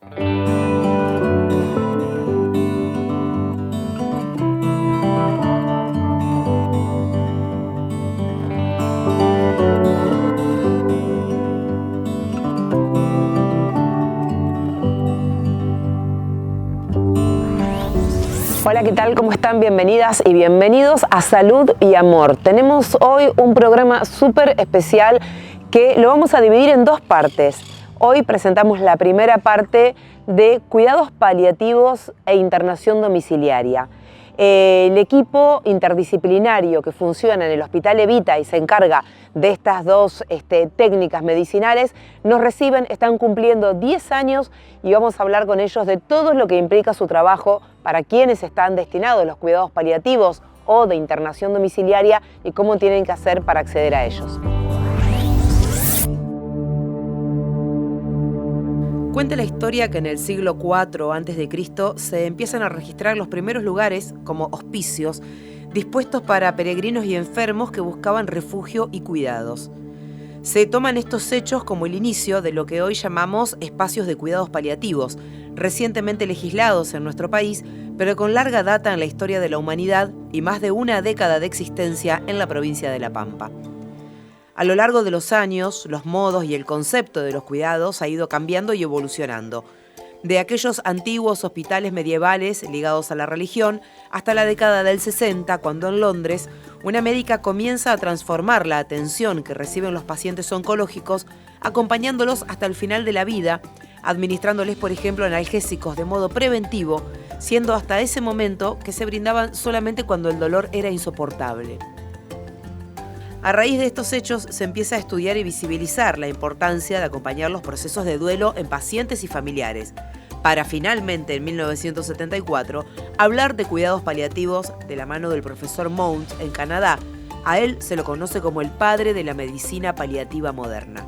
Hola, ¿qué tal? ¿Cómo están? Bienvenidas y bienvenidos a Salud y Amor. Tenemos hoy un programa súper especial que lo vamos a dividir en dos partes. Hoy presentamos la primera parte de cuidados paliativos e internación domiciliaria. El equipo interdisciplinario que funciona en el Hospital Evita y se encarga de estas dos técnicas medicinales nos reciben, están cumpliendo 10 años y vamos a hablar con ellos de todo lo que implica su trabajo, para quienes están destinados los cuidados paliativos o de internación domiciliaria y cómo tienen que hacer para acceder a ellos. Cuenta la historia que en el siglo IV a.C. se empiezan a registrar los primeros lugares, como hospicios, dispuestos para peregrinos y enfermos que buscaban refugio y cuidados. Se toman estos hechos como el inicio de lo que hoy llamamos espacios de cuidados paliativos, recientemente legislados en nuestro país, pero con larga data en la historia de la humanidad y más de una década de existencia en la provincia de La Pampa. A lo largo de los años, los modos y el concepto de los cuidados ha ido cambiando y evolucionando. De aquellos antiguos hospitales medievales ligados a la religión, hasta la década del 60, cuando en Londres, una médica comienza a transformar la atención que reciben los pacientes oncológicos, acompañándolos hasta el final de la vida, administrándoles, por ejemplo, analgésicos de modo preventivo, siendo hasta ese momento que se brindaban solamente cuando el dolor era insoportable. A raíz de estos hechos se empieza a estudiar y visibilizar la importancia de acompañar los procesos de duelo en pacientes y familiares, para finalmente, en 1974, hablar de cuidados paliativos de la mano del profesor Mount en Canadá. A él se lo conoce como el padre de la medicina paliativa moderna.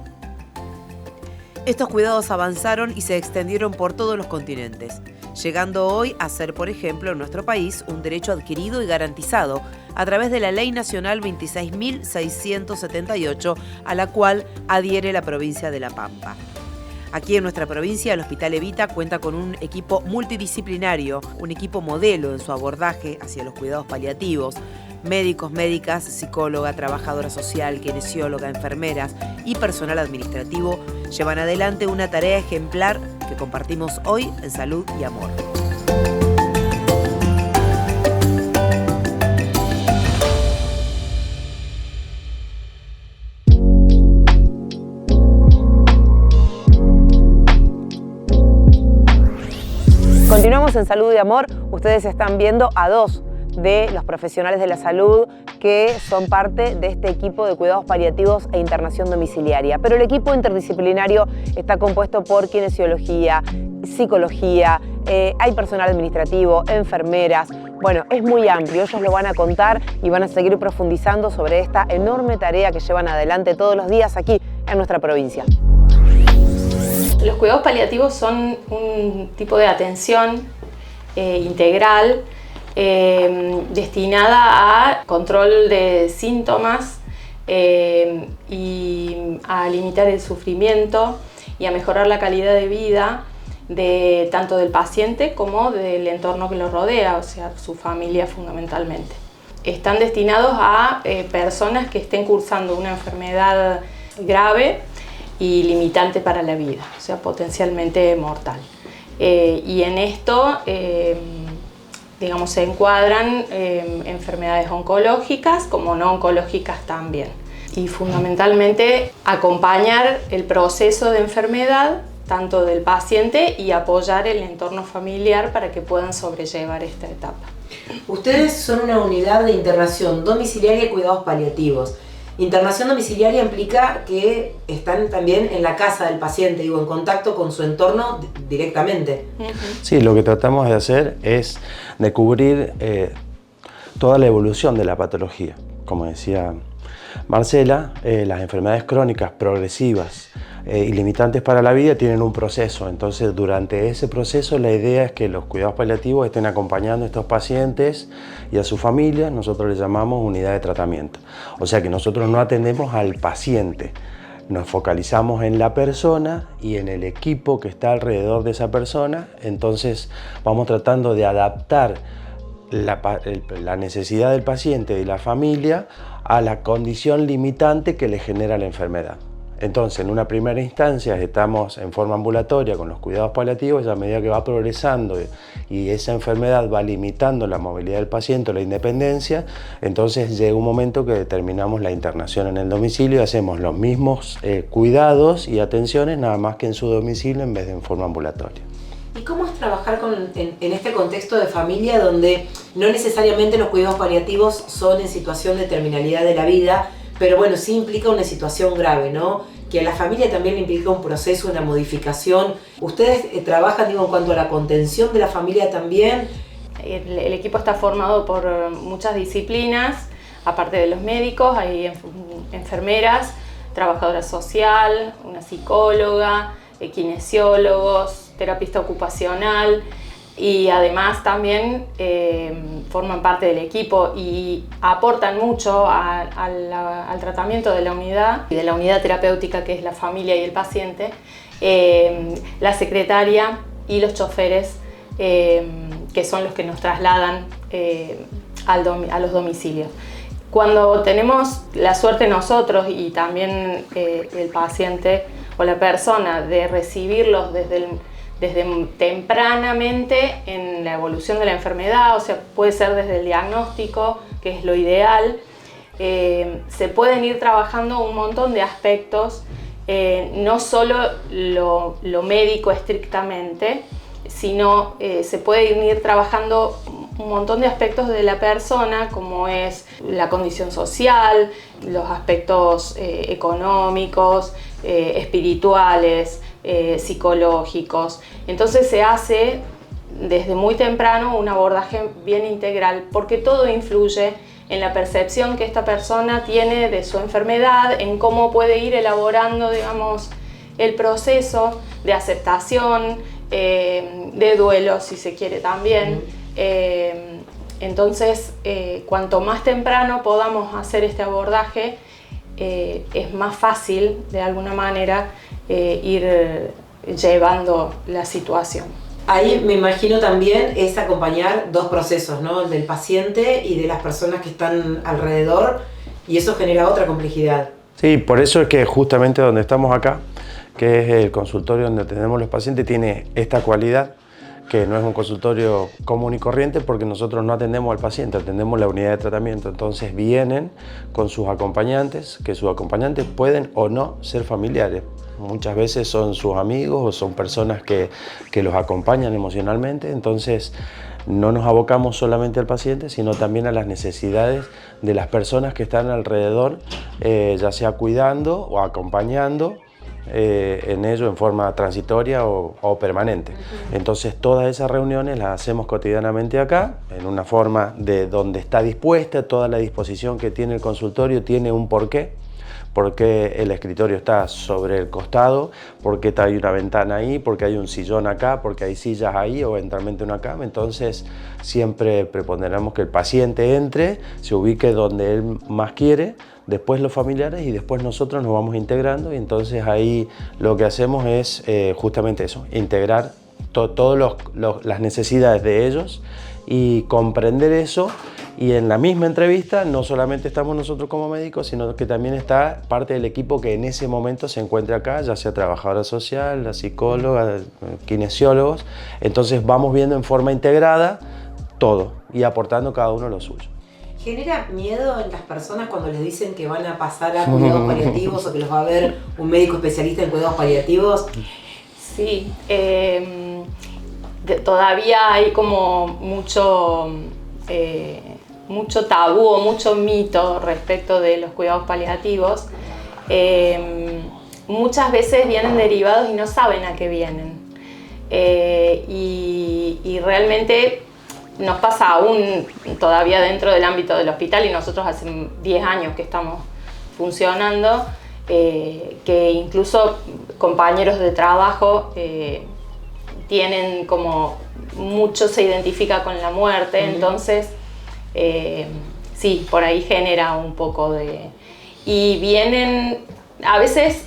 Estos cuidados avanzaron y se extendieron por todos los continentes, llegando hoy a ser, por ejemplo, en nuestro país, un derecho adquirido y garantizado a través de la Ley Nacional 26.678, a la cual adhiere la provincia de La Pampa. Aquí en nuestra provincia, el Hospital Evita cuenta con un equipo multidisciplinario, un equipo modelo en su abordaje hacia los cuidados paliativos. Médicos, médicas, psicóloga, trabajadora social, kinesióloga, enfermeras y personal administrativo llevan adelante una tarea ejemplar que compartimos hoy en Salud y Amor. Continuamos en Salud y Amor. Ustedes están viendo a dos de los profesionales de la salud que son parte de este equipo de cuidados paliativos e internación domiciliaria. Pero el equipo interdisciplinario está compuesto por kinesiología, psicología, hay personal administrativo, enfermeras. Bueno, es muy amplio, ellos lo van a contar y van a seguir profundizando sobre esta enorme tarea que llevan adelante todos los días aquí en nuestra provincia. Los cuidados paliativos son un tipo de atención integral destinada a control de síntomas y a limitar el sufrimiento y a mejorar la calidad de vida de tanto del paciente como del entorno que lo rodea, o sea, su familia fundamentalmente. Están destinados a personas que estén cursando una enfermedad grave y limitante para la vida, o sea, potencialmente mortal. Y en esto, digamos, se encuadran enfermedades oncológicas como no oncológicas también. Y fundamentalmente acompañar el proceso de enfermedad tanto del paciente y apoyar el entorno familiar para que puedan sobrellevar esta etapa. Ustedes son una unidad de internación domiciliaria y cuidados paliativos. Internación domiciliaria implica que están también en la casa del paciente, digo, en contacto con su entorno directamente. Sí, lo que tratamos de hacer es de cubrir toda la evolución de la patología. Como decía Marcela, las enfermedades crónicas progresivas y limitantes para la vida tienen un proceso. Entonces, durante ese proceso, la idea es que los cuidados paliativos estén acompañando a estos pacientes y a su familia. Nosotros le llamamos unidad de tratamiento. O sea que nosotros no atendemos al paciente. nos focalizamos en la persona y en el equipo que está alrededor de esa persona, entonces vamos tratando de adaptar la necesidad del paciente y la familia a la condición limitante que le genera la enfermedad. Entonces, en una primera instancia estamos en forma ambulatoria con los cuidados paliativos y a medida que va progresando y esa enfermedad va limitando la movilidad del paciente o la independencia, entonces llega un momento que determinamos la internación en el domicilio y hacemos los mismos cuidados y atenciones, nada más que en su domicilio en vez de en forma ambulatoria. ¿Y cómo es trabajar en este contexto de familia donde no necesariamente los cuidados paliativos son en situación de terminalidad de la vida, pero bueno, sí implica una situación grave, ¿no? Que a la familia también le implica un proceso, una modificación. ¿Ustedes trabajan, digo, en cuanto a la contención de la familia también? El equipo está formado por muchas disciplinas, aparte de los médicos, hay enfermeras, trabajadora social, una psicóloga, kinesiólogos, terapista ocupacional, y además también forman parte del equipo y aportan mucho al tratamiento de la unidad terapéutica, que es la familia y el paciente, la secretaria y los choferes, que son los que nos trasladan a los domicilios. Cuando tenemos la suerte nosotros y también el paciente o la persona de recibirlos desde tempranamente en la evolución de la enfermedad, o sea, puede ser desde el diagnóstico, que es lo ideal, se pueden ir trabajando un montón de aspectos, no solo lo médico estrictamente, sino se puede ir trabajando un montón de aspectos de la persona, como es la condición social, los aspectos económicos, espirituales, psicológicos. Entonces se hace desde muy temprano un abordaje bien integral, porque todo influye en la percepción que esta persona tiene de su enfermedad, en cómo puede ir elaborando, digamos, el proceso de aceptación, de duelo, si se quiere también. Entonces, cuanto más temprano podamos hacer este abordaje, es más fácil, de alguna manera, ir llevando la situación. Ahí me imagino también es acompañar dos procesos, ¿no? El del paciente y de las personas que están alrededor, y eso genera otra complejidad. Sí, por eso es que justamente donde estamos acá, que es el consultorio donde atendemos los pacientes, tiene esta cualidad, que no es un consultorio común y corriente, porque nosotros no atendemos al paciente, atendemos la unidad de tratamiento. Entonces vienen con sus acompañantes, que sus acompañantes pueden o no ser familiares. Muchas veces son sus amigos o son personas que los acompañan emocionalmente. Entonces no nos abocamos solamente al paciente, sino también a las necesidades de las personas que están alrededor, ya sea cuidando o acompañando en ello en forma transitoria o permanente. Entonces todas esas reuniones las hacemos cotidianamente acá, en una forma de donde está dispuesta. Toda la disposición que tiene el consultorio tiene un porqué. Porque el escritorio está sobre el costado, porque hay una ventana ahí, porque hay un sillón acá, porque hay sillas ahí o eventualmente una cama. Entonces siempre preponderamos que el paciente entre, se ubique donde él más quiere, después los familiares y después nosotros nos vamos integrando, y entonces ahí lo que hacemos es justamente eso, integrar todas las necesidades de ellos y comprender eso. Y en la misma entrevista no solamente estamos nosotros como médicos, sino que también está parte del equipo que en ese momento se encuentra acá, ya sea trabajadora social, la psicóloga, kinesiólogos. Entonces vamos viendo en forma integrada todo y aportando cada uno lo suyo. ¿Genera miedo en las personas cuando les dicen que van a pasar a cuidados paliativos o que los va a ver un médico especialista en cuidados paliativos? Sí, todavía hay como mucho tabú o mucho mito respecto de los cuidados paliativos. Muchas veces vienen derivados y no saben a qué vienen. Y realmente nos pasa aún todavía dentro del ámbito del hospital, y nosotros hace 10 años que estamos funcionando, que incluso compañeros de trabajo tienen como mucho se identifica con la muerte. Entonces sí, por ahí genera un poco de... Y vienen, a veces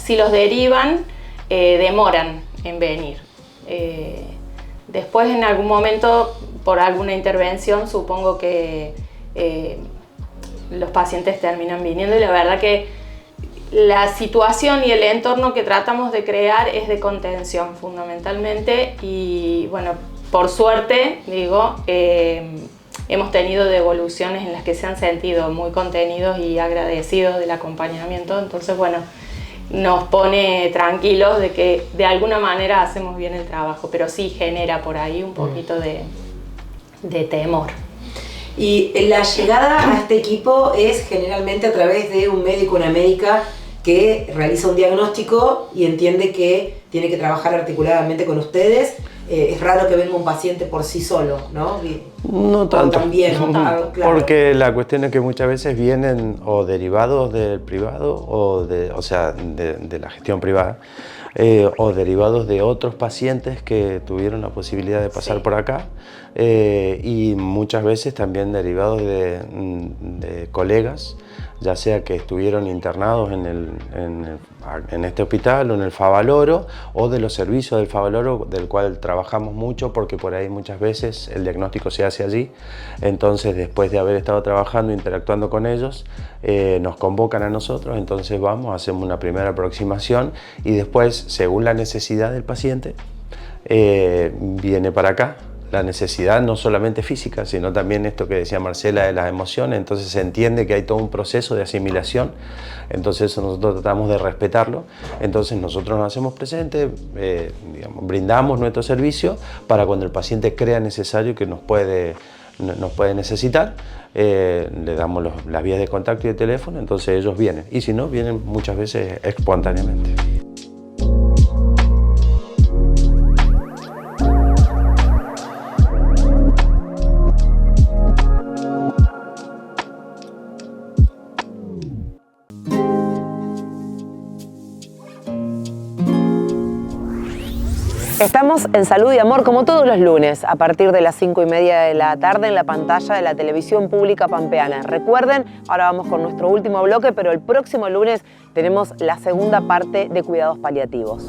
si los derivan, demoran en venir. Después, en algún momento, por alguna intervención, supongo que los pacientes terminan viniendo, y la verdad que la situación y el entorno que tratamos de crear es de contención fundamentalmente, y bueno, por suerte, digo, hemos tenido devoluciones en las que se han sentido muy contenidos y agradecidos del acompañamiento. Entonces, bueno, nos pone tranquilos de que de alguna manera hacemos bien el trabajo, pero sí genera por ahí un poquito de temor. Y la llegada a este equipo es generalmente a través de un médico o una médica que realiza un diagnóstico y entiende que tiene que trabajar articuladamente con ustedes. Es raro que venga un paciente por sí solo, ¿no? No tanto. O también, claro. Porque la cuestión es que muchas veces vienen o derivados del privado, o sea, de la gestión privada, o derivados de otros pacientes que tuvieron la posibilidad de pasar por acá, y muchas veces también derivados de colegas, ya sea que estuvieron internados en este hospital o en el Favaloro, o de los servicios del Favaloro, del cual trabajamos mucho porque por ahí muchas veces el diagnóstico se hace allí. Entonces, después de haber estado trabajando, interactuando con ellos, nos convocan a nosotros, entonces vamos, hacemos una primera aproximación y después, según la necesidad del paciente, viene para acá. La necesidad no solamente física, sino también esto que decía Marcela de las emociones. Entonces se entiende que hay todo un proceso de asimilación, entonces eso nosotros tratamos de respetarlo. Entonces nosotros nos hacemos presentes, digamos, brindamos nuestro servicio para cuando el paciente crea necesario que nos puede necesitar, le damos las vías de contacto y de teléfono, entonces ellos vienen, y si no, vienen muchas veces espontáneamente. Estamos en Salud y Amor como todos los lunes, a partir de las 5:30 de la tarde en la pantalla de la televisión pública pampeana. Recuerden, ahora vamos con nuestro último bloque, pero el próximo lunes tenemos la segunda parte de cuidados paliativos.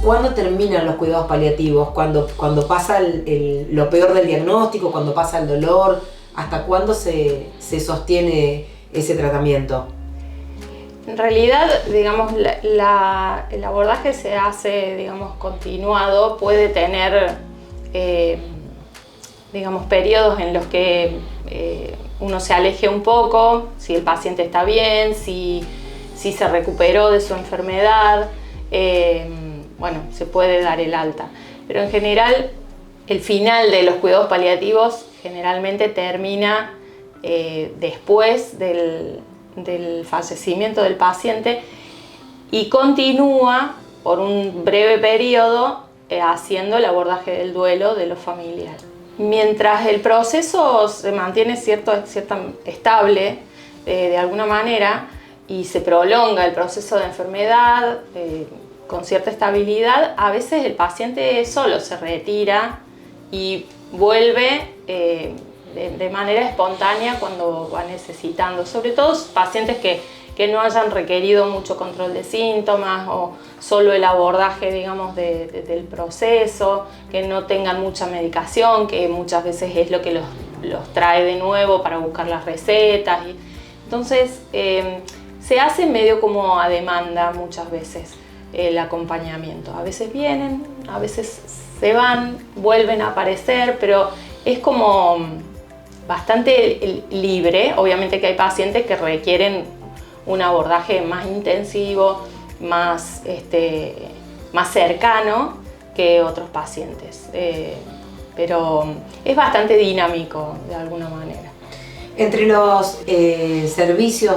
¿Cuándo terminan los cuidados paliativos? ¿Cuando pasa lo peor del diagnóstico? ¿Cuando pasa el dolor? ¿Hasta cuándo se sostiene ese tratamiento? En realidad, digamos, el abordaje se hace, digamos, continuado, puede tener, digamos, periodos en los que uno se aleje un poco, si el paciente está bien, si se recuperó de su enfermedad, bueno, se puede dar el alta. Pero en general, el final de los cuidados paliativos generalmente termina después del fallecimiento del paciente y continúa por un breve periodo haciendo el abordaje del duelo de los familiares. Mientras el proceso se mantiene estable de alguna manera y se prolonga el proceso de enfermedad con cierta estabilidad, a veces el paciente solo se retira y vuelve de manera espontánea cuando va necesitando, sobre todo pacientes que no hayan requerido mucho control de síntomas o solo el abordaje, digamos, del proceso, que no tengan mucha medicación, que muchas veces es lo que los trae de nuevo para buscar las recetas. Entonces se hace medio como a demanda muchas veces el acompañamiento. A veces vienen, a veces se van, vuelven a aparecer, pero es como bastante libre. Obviamente que hay pacientes que requieren un abordaje más intensivo, más cercano que otros pacientes, pero es bastante dinámico de alguna manera. Entre los servicios,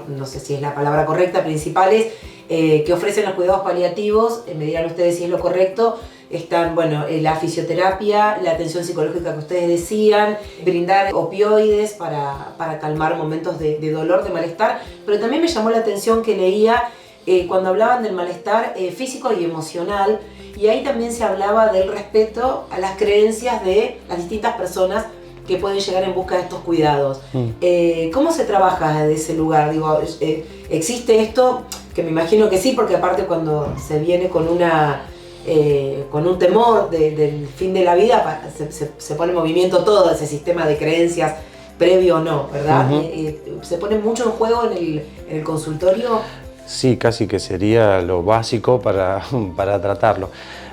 no sé si es la palabra correcta, principales que ofrecen los cuidados paliativos, me dirán ustedes si es lo correcto, están, bueno, la fisioterapia, la atención psicológica que ustedes decían, brindar opioides para calmar momentos de dolor, de malestar, pero también me llamó la atención que leía cuando hablaban del malestar físico y emocional, y ahí también se hablaba del respeto a las creencias de las distintas personas que pueden llegar en busca de estos cuidados. ¿Cómo se trabaja desde ese lugar? Digo, ¿existe esto? Que me imagino que sí, porque aparte cuando se viene con un temor del fin de la vida, se pone en movimiento todo ese sistema de creencias, previo o no, ¿verdad? ¿Se pone mucho en juego en el consultorio? Sí, casi que sería lo básico para tratarlo.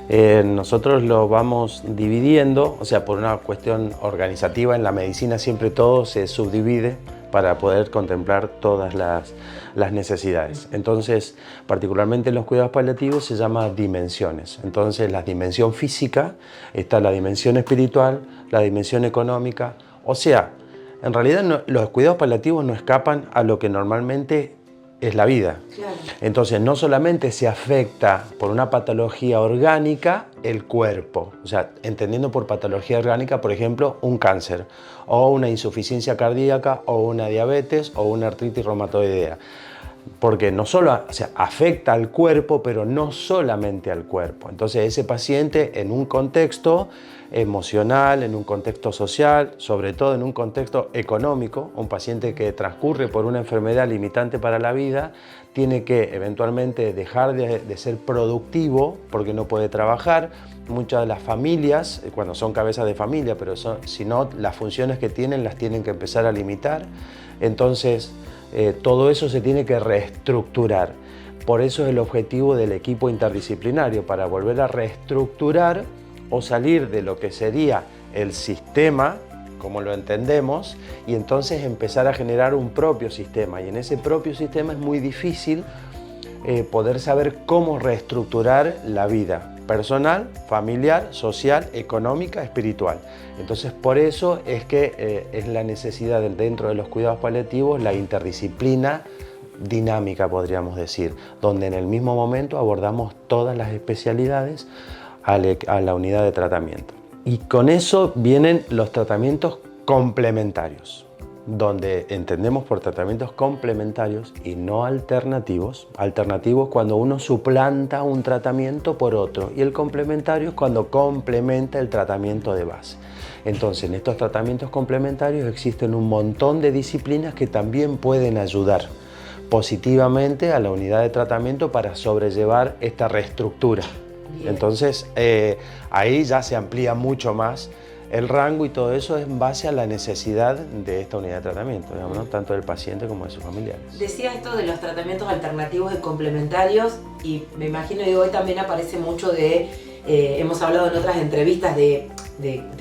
Nosotros lo vamos dividiendo, o sea, por una cuestión organizativa, en la medicina siempre todo se subdivide para poder contemplar todas las necesidades. Entonces, particularmente en los cuidados paliativos se llama dimensiones. Entonces, la dimensión física, está la dimensión espiritual, la dimensión económica. O sea, en realidad los cuidados paliativos no escapan a lo que normalmente es la vida. Claro. Entonces, no solamente se afecta por una patología orgánica el cuerpo, o sea, entendiendo por patología orgánica, por ejemplo, un cáncer, o una insuficiencia cardíaca, o una diabetes, o una artritis reumatoidea. Porque no solo, o sea, afecta al cuerpo, pero no solamente al cuerpo. Entonces, ese paciente en un contexto emocional, en un contexto social, sobre todo en un contexto económico, un paciente que transcurre por una enfermedad limitante para la vida, tiene que eventualmente dejar de ser productivo porque no puede trabajar. Muchas de las familias, cuando son cabezas de familia, pero si no, las funciones que tienen las tienen que empezar a limitar. Entonces, todo eso se tiene que reestructurar. Por eso es el objetivo del equipo interdisciplinario, para volver a reestructurar o salir de lo que sería el sistema, como lo entendemos, y entonces empezar a generar un propio sistema. Y en ese propio sistema es muy difícil poder saber cómo reestructurar la vida personal, familiar, social, económica, espiritual. Entonces, por eso es que es la necesidad dentro de los cuidados paliativos la interdisciplina dinámica, podríamos decir, donde en el mismo momento abordamos todas las especialidades a la unidad de tratamiento. Y con eso vienen los tratamientos complementarios, donde entendemos por tratamientos complementarios y no alternativos. Alternativos cuando uno suplanta un tratamiento por otro, y el complementario es cuando complementa el tratamiento de base. Entonces, en estos tratamientos complementarios existen un montón de disciplinas que también pueden ayudar positivamente a la unidad de tratamiento para sobrellevar esta reestructura. Bien. Entonces, ahí ya se amplía mucho más el rango, y todo eso es en base a la necesidad de esta unidad de tratamiento, digamos, ¿no? Tanto del paciente como de sus familiares. Decía esto de los tratamientos alternativos y complementarios, y me imagino que hoy también aparece mucho hemos hablado en otras entrevistas de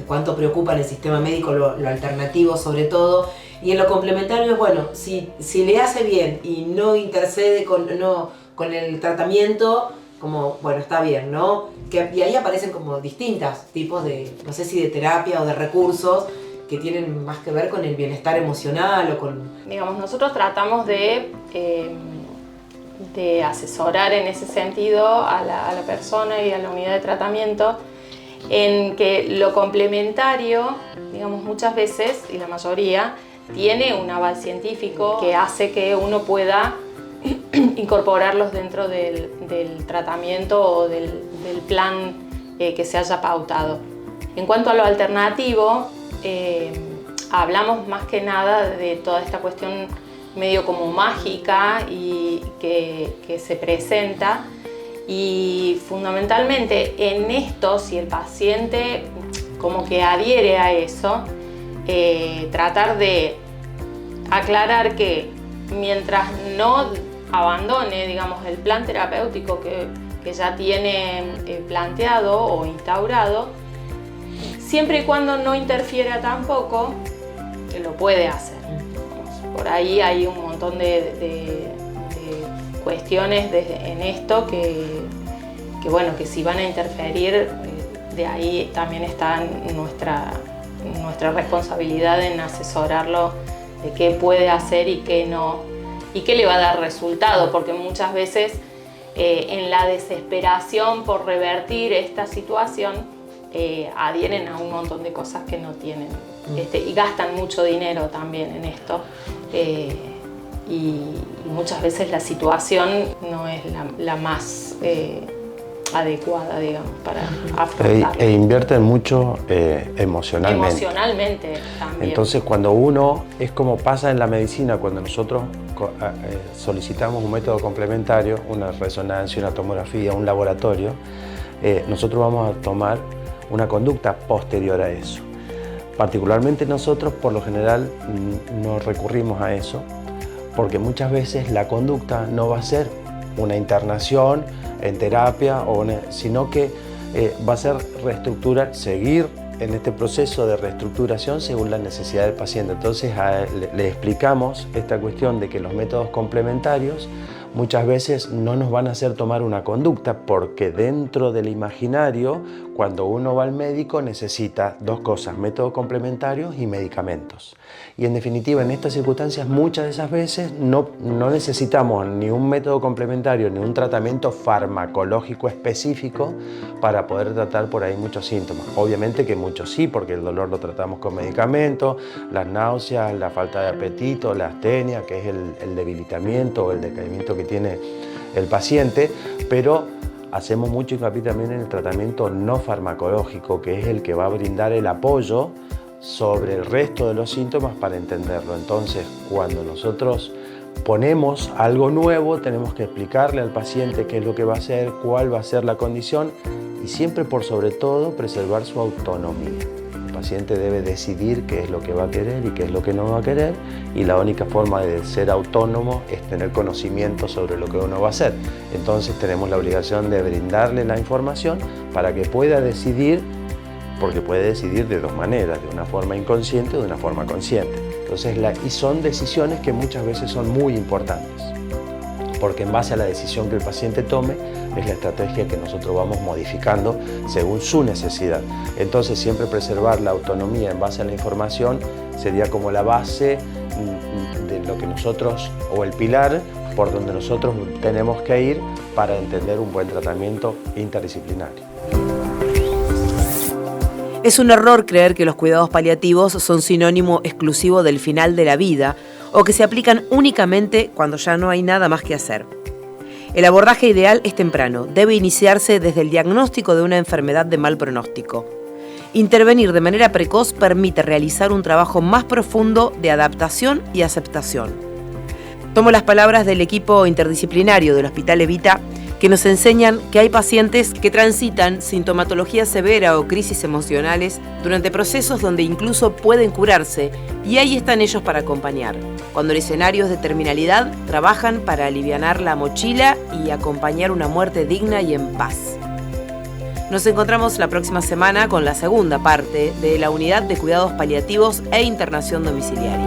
cuánto preocupa en el sistema médico lo alternativo sobre todo, y en lo complementario es, bueno, si le hace bien y no intercede con el tratamiento, como, bueno, está bien, ¿no? Y ahí aparecen como distintos tipos de, no sé si de terapia o de recursos que tienen más que ver con el bienestar emocional o con... Digamos, nosotros tratamos de asesorar en ese sentido a la persona y a la unidad de tratamiento, en que lo complementario, digamos, muchas veces, y la mayoría, tiene un aval científico que hace que uno pueda incorporarlos dentro del tratamiento o del plan que se haya pautado. En cuanto a lo alternativo, hablamos más que nada de toda esta cuestión medio como mágica y que se presenta, y fundamentalmente en esto, si el paciente como que adhiere a eso, tratar de aclarar que mientras no abandone, digamos, el plan terapéutico que ya tiene planteado o instaurado, siempre y cuando no interfiera tampoco, lo puede hacer. Por ahí hay un montón de cuestiones en esto que bueno, que si van a interferir, de ahí también está nuestra responsabilidad en asesorarlo de qué puede hacer y qué no, y qué le va a dar resultado, porque muchas veces en la desesperación por revertir esta situación adhieren a un montón de cosas que no tienen, y gastan mucho dinero también en esto, y muchas veces la situación no es la más adecuada, digamos, para afrontar. E invierten mucho emocionalmente. Emocionalmente también. Entonces, cuando uno, es como pasa en la medicina, cuando nosotros solicitamos un método complementario, una resonancia, una tomografía, un laboratorio, nosotros vamos a tomar una conducta posterior a eso. Particularmente nosotros, por lo general, no recurrimos a eso, porque muchas veces la conducta no va a ser una internación en terapia, sino que va a ser reestructurar, seguir en este proceso de reestructuración según la necesidad del paciente. Entonces le explicamos esta cuestión de que los métodos complementarios muchas veces no nos van a hacer tomar una conducta, porque dentro del imaginario, cuando uno va al médico, necesita dos cosas: métodos complementarios y medicamentos. Y en definitiva, en estas circunstancias, muchas de esas veces no necesitamos ni un método complementario ni un tratamiento farmacológico específico para poder tratar por ahí muchos síntomas. Obviamente que muchos sí, porque el dolor lo tratamos con medicamentos, las náuseas, la falta de apetito, la astenia, que es el debilitamiento o el decaimiento que tiene el paciente, pero hacemos mucho hincapié también en el tratamiento no farmacológico, que es el que va a brindar el apoyo sobre el resto de los síntomas para entenderlo. Entonces, cuando nosotros ponemos algo nuevo, tenemos que explicarle al paciente qué es lo que va a hacer, cuál va a ser la condición, y siempre, por sobre todo, preservar su autonomía. El paciente debe decidir qué es lo que va a querer y qué es lo que no va a querer, y la única forma de ser autónomo es tener conocimiento sobre lo que uno va a hacer. Entonces tenemos la obligación de brindarle la información para que pueda decidir, porque puede decidir de dos maneras: de una forma inconsciente o de una forma consciente. Entonces, y son decisiones que muchas veces son muy importantes, porque en base a la decisión que el paciente tome es la estrategia que nosotros vamos modificando según su necesidad. Entonces, siempre preservar la autonomía en base a la información sería como la base de lo que nosotros, o el pilar por donde nosotros tenemos que ir para entender un buen tratamiento interdisciplinario. Es un error creer que los cuidados paliativos son sinónimo exclusivo del final de la vida o que se aplican únicamente cuando ya no hay nada más que hacer. El abordaje ideal es temprano, debe iniciarse desde el diagnóstico de una enfermedad de mal pronóstico. Intervenir de manera precoz permite realizar un trabajo más profundo de adaptación y aceptación. Tomo las palabras del equipo interdisciplinario del Hospital Evita, que nos enseñan que hay pacientes que transitan sintomatología severa o crisis emocionales durante procesos donde incluso pueden curarse, y ahí están ellos para acompañar. Cuando en escenarios de terminalidad trabajan para alivianar la mochila y acompañar una muerte digna y en paz. Nos encontramos la próxima semana con la segunda parte de la Unidad de Cuidados Paliativos e Internación Domiciliaria.